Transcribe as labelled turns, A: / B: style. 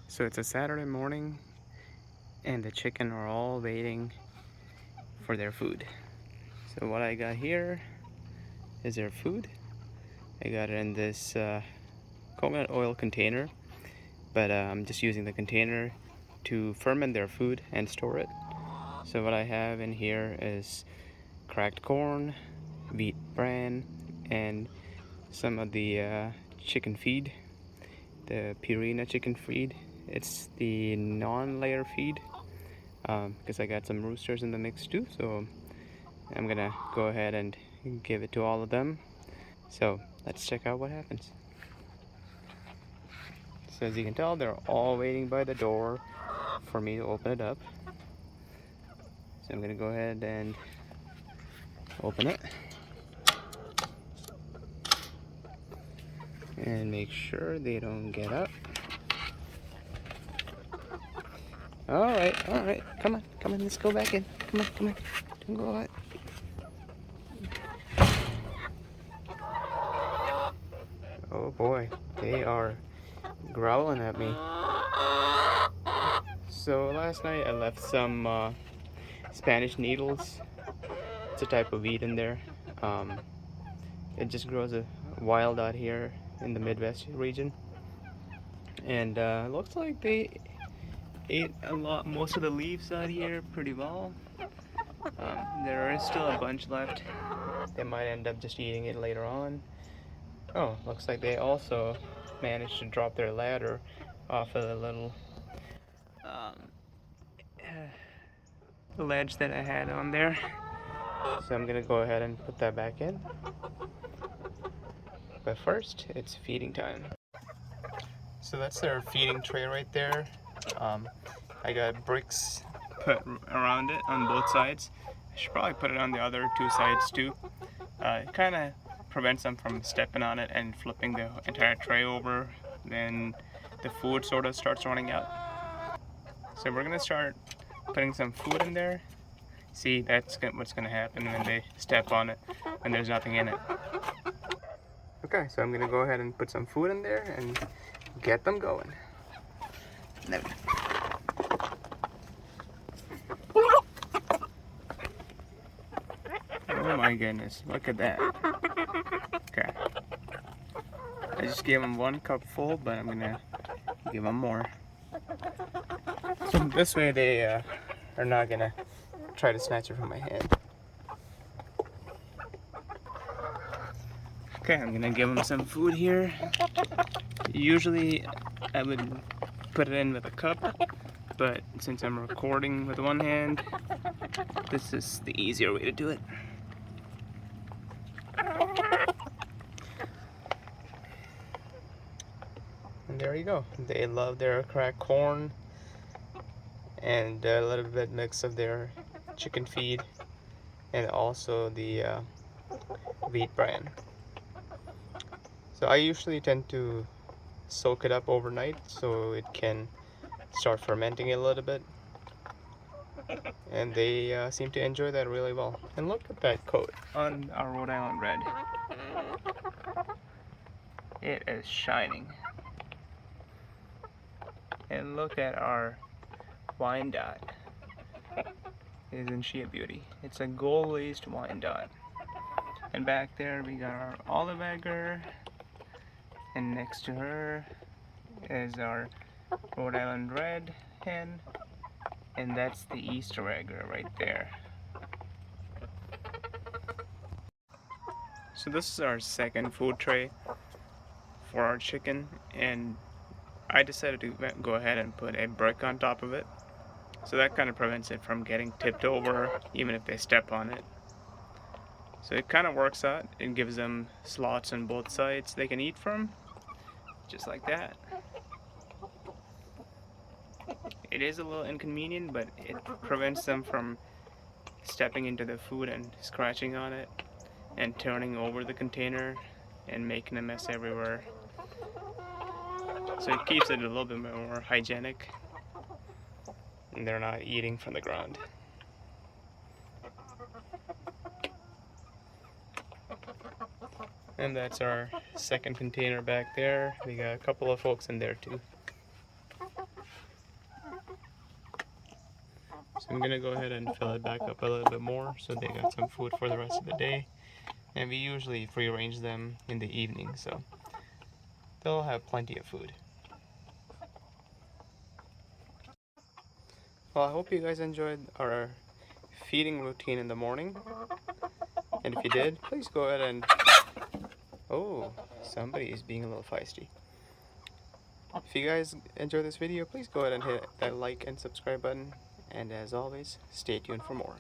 A: So it's a Saturday morning and the chicken are all waiting for their food. So what I got here is their food. I got it in this coconut oil container, but I'm just using the container to ferment their food and store it. So what I have in here is cracked corn, wheat bran, and some of the chicken feed, the Purina chicken feed. It's the non-layer feed because I got some roosters in the mix too, so I'm gonna go ahead and give it to all of them. So let's check out what happens. So as you can tell, they're all waiting by the door for me to open it up. So I'm gonna go ahead and open it and make sure they don't get up. All right, come on, let's go back in. Come on, don't go out. Oh boy, they are growling at me. So last night I left some Spanish needles. It's a type of wheat in there. It just grows wild out here in the Midwest region, and looks like they ate most of the leaves out here pretty well. There is still a bunch left. They might end up just eating it later on. Oh, looks like they also managed to drop their ladder off of the little um, ledge that I had on there. So I'm gonna go ahead and put that back in. But first, it's feeding time. So that's their feeding tray right there. I got bricks put around it on both sides. I should probably put it on the other two sides too. It kind of prevents them from stepping on it and flipping the entire tray over. Then the food sort of starts running out. So we're gonna start putting some food in there. See, that's what's gonna happen when they step on it and there's nothing in it. Okay, so I'm gonna go ahead and put some food in there and get them going. There we go. Oh my goodness, look at that. Okay. I just gave them 1 cup full, but I'm gonna give them more. So this way they are not gonna try to snatch it from my hand. Okay, I'm gonna give them some food here. Usually I would put it in with a cup, but since I'm recording with one hand, this is the easier way to do it. And there you go. They love their cracked corn and a little bit mix of their chicken feed and also the wheat bran. So I usually tend to soak it up overnight so it can start fermenting a little bit, and they seem to enjoy that really well. And look at that coat on our Rhode Island red. It is shining. And look at our Wyandotte. Isn't she a beauty? It's a gold-laced Wyandotte. And back there we got our olive egger, and next to her is our Rhode Island red hen, and that's the Easter egger right there. So this is our second food tray for our chicken, and I decided to go ahead and put a brick on top of it. So that kind of prevents it from getting tipped over even if they step on it. So it kind of works out. It gives them slots on both sides they can eat from, just like that. It is a little inconvenient, but it prevents them from stepping into the food and scratching on it and turning over the container and making a mess everywhere. So it keeps it a little bit more hygienic, and they're not eating from the ground. And that's our second container back there. We got a couple of folks in there too. So I'm gonna go ahead and fill it back up a little bit more so they got some food for the rest of the day. And we usually free range them in the evening, so they'll have plenty of food. Well, I hope you guys enjoyed our feeding routine in the morning. And if you did, please go ahead and... Oh, somebody is being a little feisty. If you guys enjoyed this video, please go ahead and hit that like and subscribe button. And as always, stay tuned for more.